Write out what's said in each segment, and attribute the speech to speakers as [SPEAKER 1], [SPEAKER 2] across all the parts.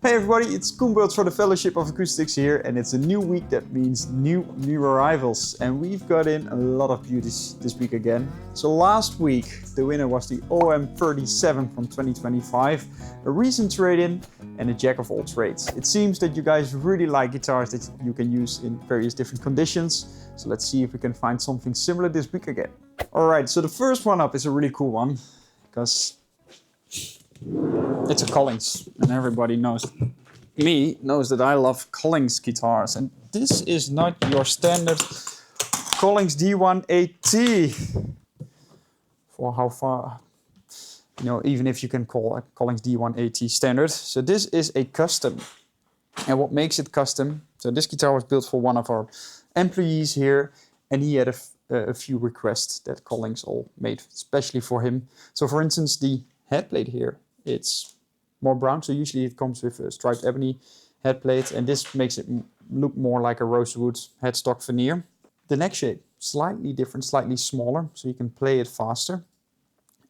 [SPEAKER 1] Hey everybody, it's Koenbelt for the Fellowship of Acoustics here, and it's a new week. That means new arrivals, and we've got in a lot of beauties this week again. So last week the winner was the OM37 from 2025, a recent trade-in and a jack of all trades. It seems that you guys really like guitars that you can use in various different conditions, so let's see if we can find something similar this week again. Alright, so the first one up is a really cool one, because it's a Collings, and everybody knows that I love Collings guitars, and this is not your standard Collings D1A for how far, even if you can call a Collings D1A standard. So this is a custom, and what makes it custom? So this guitar was built for one of our employees here, and he had a few requests that Collings all made especially for him. So for instance, the headplate here, it's more brown, so usually it comes with a striped ebony headplate, and this makes it look more like a rosewood headstock veneer. The neck shape, slightly different, slightly smaller, so you can play it faster.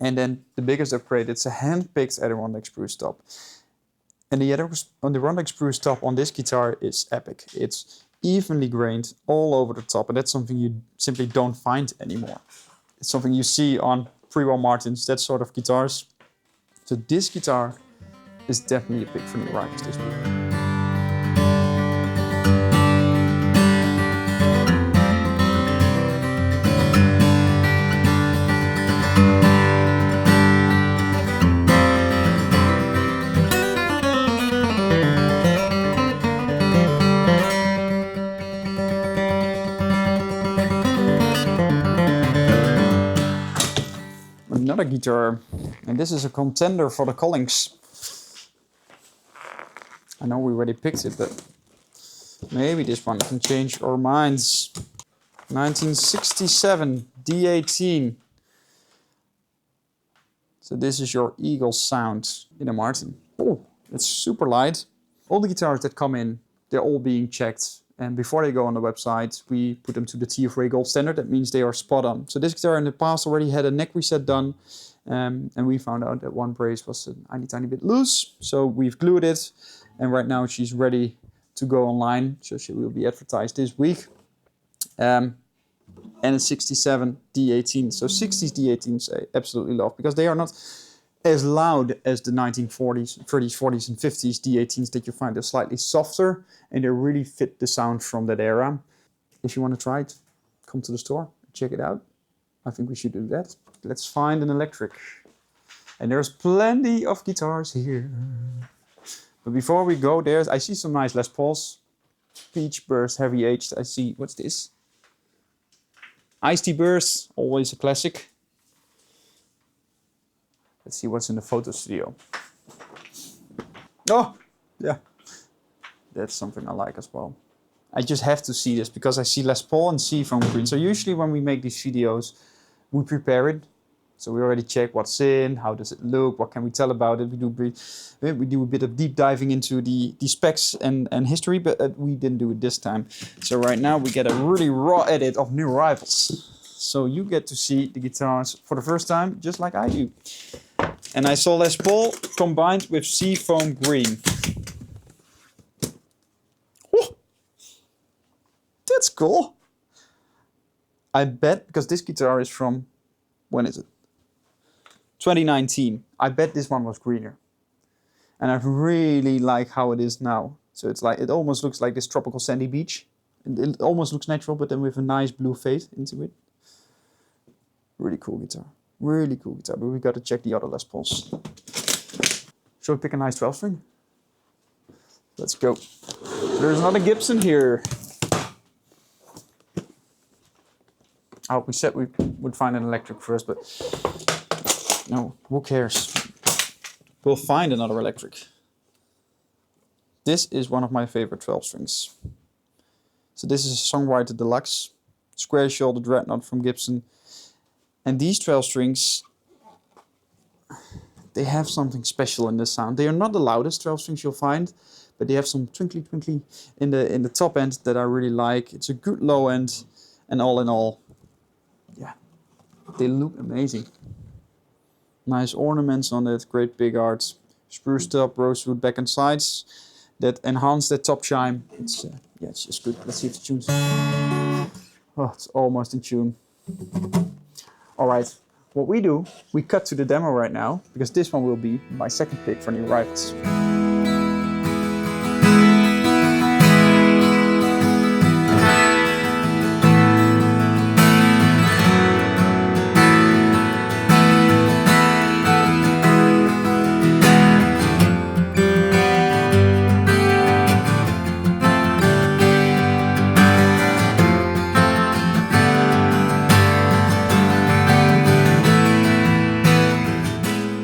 [SPEAKER 1] And then the biggest upgrade, it's a hand-picked Adirondack spruce top. And the Adirondack spruce top on this guitar is epic. It's evenly grained all over the top, and that's something you simply don't find anymore. It's something you see on Bourgeois Martins, that sort of guitars. So this guitar is definitely a pick for new arrivals this week. Another guitar, and this is a contender for the Collings. I know we already picked it, but maybe this one can change our minds. 1967 D18. So this is your Eagle sound in a Martin. Oh, it's super light. All the guitars that come in, they're all being checked. And before they go on the website, we put them to the TFOA gold standard. That means they are spot on. So this guitar in the past already had a neck reset done. And we found out that one brace was a tiny bit loose. So we've glued it. And right now she's ready to go online. So she will be advertised this week. And a 67 D18. So 60s D18s I absolutely love, because they are not as loud as the 1940s, 30s, 40s and 50s D18s that you find. They're slightly softer, and they really fit the sound from that era. If you want to try it, come to the store, check it out. I think we should do that. Let's find an electric. And there's plenty of guitars here. But before we go there, I see some nice Les Pauls. Peach Burst, heavy aged. I see, what's this? Iced Tea Burst, always a classic. Let's see what's in the photo studio. Oh, yeah. That's something I like as well. I just have to see this because I see Les Paul and Seafoam Green. So usually when we make these videos, we prepare it. So we already check what's in, how does it look, what can we tell about it. We do a bit of deep diving into the specs and history, but we didn't do it this time. So right now we get a really raw edit of new arrivals. So you get to see the guitars for the first time, just like I do. And I saw Les Paul combined with Seafoam Green. Oh, that's cool. I bet, because this guitar is from, when is it? 2019. I bet this one was greener. And I really like how it is now. So it's like, it almost looks like this tropical sandy beach. It almost looks natural, but then with a nice blue fade into it. Really cool guitar. Really cool guitar, but we got to check the other Les Pauls. Shall we pick a nice 12 string? Let's go. There's another Gibson here. Oh, we said we would find an electric first, but no, who cares? We'll find another electric. This is one of my favorite 12 strings. So this is a Songwriter Deluxe, square shoulder dreadnought from Gibson. And these 12 strings, they have something special in the sound. They are not the loudest 12 strings you'll find, but they have some twinkly twinkly in the top end that I really like. It's a good low end, and all in all, yeah, they look amazing. Nice ornaments on it, great big art. spruce top, rosewood back and sides that enhance that top chime. It's yeah, it's just good. Let's see if it tunes. Oh, it's almost in tune. All right, what we do, we cut to the demo right now because this one will be my second pick for new arrivals.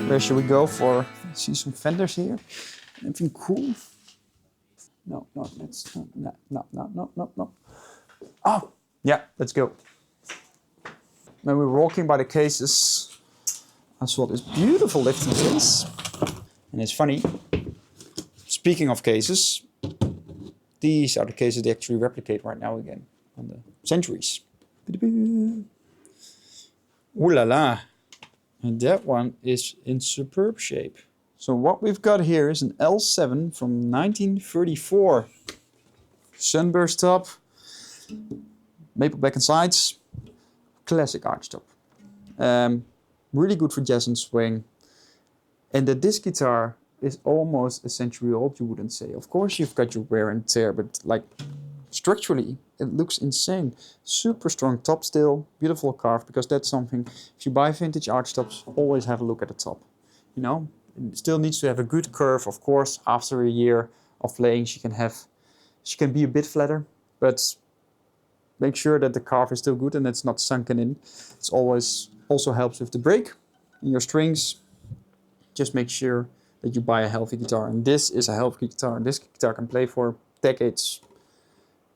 [SPEAKER 1] Where should we go for? See some fenders here. Anything cool? No, let's no. Oh, yeah, let's go. When we're walking by the cases, I saw this beautiful lifting case. And it's funny, speaking of cases, these are the cases they actually replicate right now again on the Centuries. Ooh la la. And that one is in superb shape. So what we've got here is an L7 from 1934. Sunburst top, maple back and sides, classic arch top. Really good for jazz and swing. And that this guitar is almost a century old, you wouldn't say. Of course you've got your wear and tear, but like structurally, it looks insane. Super strong top still, beautiful carve, because that's something, if you buy vintage arch tops, always have a look at the top. You know, it still needs to have a good curve, of course. After a year of playing, she can be a bit flatter, but make sure that the carve is still good and it's not sunken in. It's always also helps with the break in your strings. Just make sure that you buy a healthy guitar, and this is a healthy guitar. This guitar can play for decades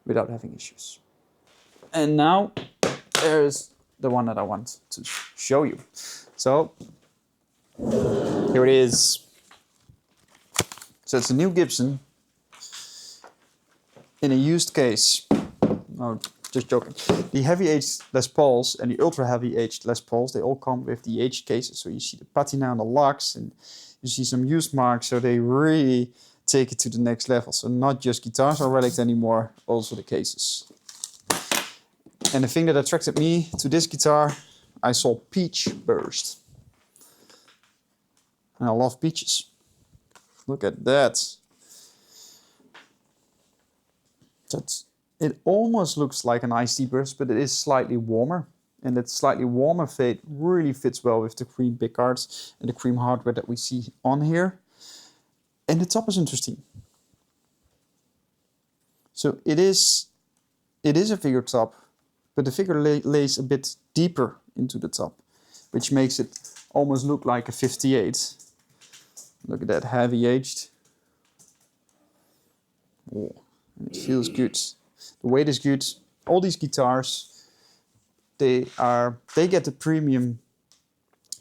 [SPEAKER 1] without having issues. And now there's the one that I want to show you. So here it is. So it's a new Gibson in a used case. No, just joking. The heavy aged Les Pauls and the ultra heavy aged Les Pauls, they all come with the aged cases. So you see the patina on the locks and you see some use marks. So they really take it to the next level. So not just guitars are relics anymore, also the cases. And the thing that attracted me to this guitar, I saw peach burst. And I love peaches. Look at that. It almost looks like an iced tea burst, but it is slightly warmer. And that slightly warmer fade really fits well with the cream pickguards and the cream hardware that we see on here. And the top is interesting. So it is a figure top, but the figure lays a bit deeper into the top, which makes it almost look like a 58. Look at that, heavy aged. Oh, and it feels good. The weight is good. All these guitars, they get the premium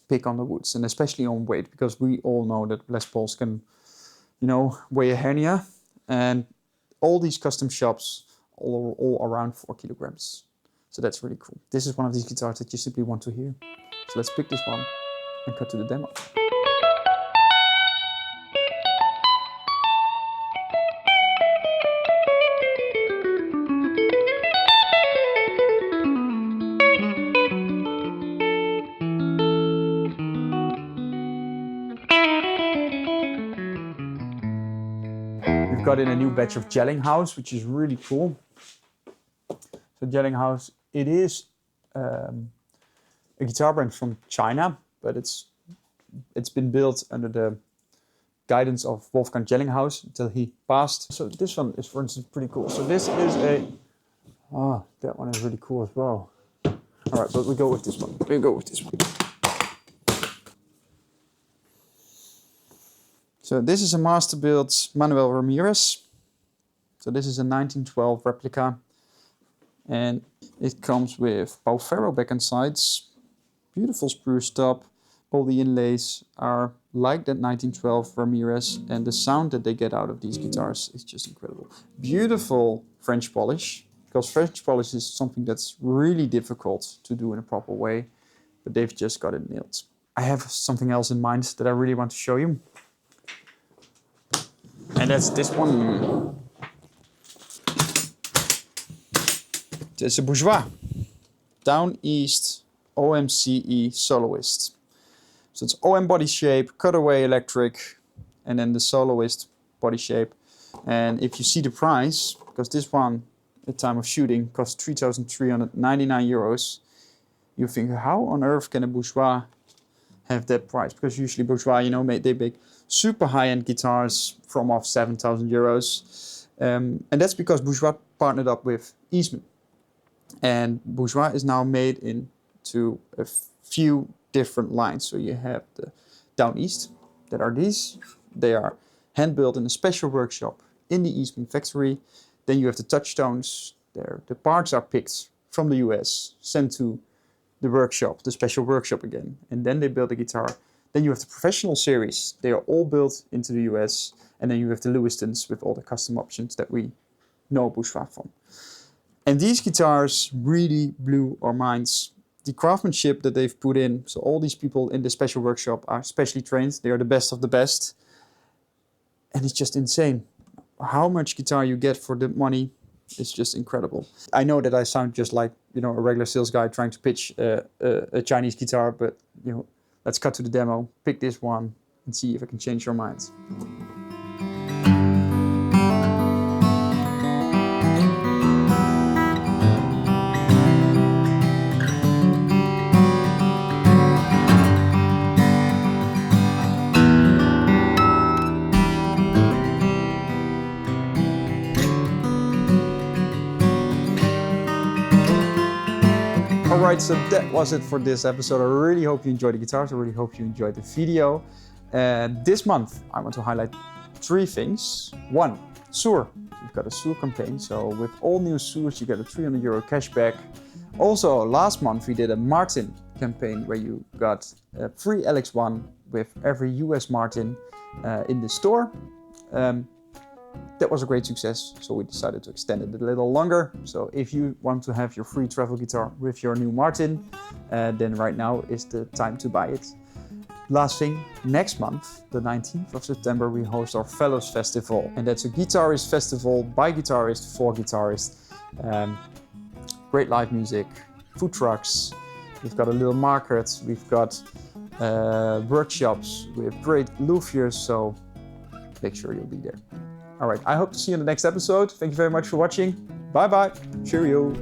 [SPEAKER 1] pick on the woods, and especially on weight, because we all know that Les Pauls can, you know, weigh a hernia, and all these custom shops all around 4 kilograms. So that's really cool. This is one of these guitars that you simply want to hear. So let's pick this one and cut to the demo. We've got in a new batch of Gellinghouse, which is really cool. So Gellinghouse, it is a guitar brand from China, but it's been built under the guidance of Wolfgang Gellinghouse until he passed. So this one is, for instance, pretty cool. So this is that one is really cool as well. All right, but we go with this one. So this is a master build Manuel Ramirez. So this is a 1912 replica. And it comes with Baufero back and sides. Beautiful spruce top. All the inlays are like that 1912 Ramirez. And the sound that they get out of these guitars is just incredible. Beautiful French polish. Because French polish is something that's really difficult to do in a proper way. But they've just got it nailed. I have something else in mind that I really want to show you. And that's this one. It's a Bourgeois. Down East OMCE Soloist. So it's OM body shape, cutaway electric, and then the Soloist body shape. And if you see the price, because this one at time of shooting cost 3,399 euros, you think, how on earth can a Bourgeois have that price? Because usually Bourgeois, you know, they make super high-end guitars from off 7,000 euros. And that's because Bourgeois partnered up with Eastman. And Bourgeois is now made into a few different lines. So you have the Down East, that are these. They are hand-built in a special workshop in the Eastman factory. Then you have the Touchstones. The parts are picked from the US, sent to the workshop, the special workshop again. And then they build the guitar. Then you have the Professional series. They are all built into the US. And then you have the Lewistons with all the custom options that we know Bourgeois from. And these guitars really blew our minds. The craftsmanship that they've put in, so all these people in the special workshop are specially trained. They are the best of the best. And it's just insane. How much guitar you get for the money is just incredible. I know that I sound just like, you know, a regular sales guy trying to pitch a Chinese guitar, but, you know, let's cut to the demo, pick this one, and see if I can change your minds. Alright, so that was it for this episode. I really hope you enjoyed the guitars. I really hope you enjoyed the video. This month, I want to highlight 3 things. 1, Sur. We've got a Sur campaign. So with all new Surs, you get a 300 euro cashback. Also, last month we did a Martin campaign where you got a free LX1 with every US Martin in the store. That was a great success, so we decided to extend it a little longer. So if you want to have your free travel guitar with your new Martin, then right now is the time to buy it. Last thing, next month, the 19th of September, we host our Fellows Festival. And that's a guitarist festival by guitarists for guitarists. Great live music, food trucks, we've got a little market, we've got workshops with great luthiers, so make sure you'll be there. All right, I hope to see you in the next episode. Thank you very much for watching. Bye bye. Cheerio.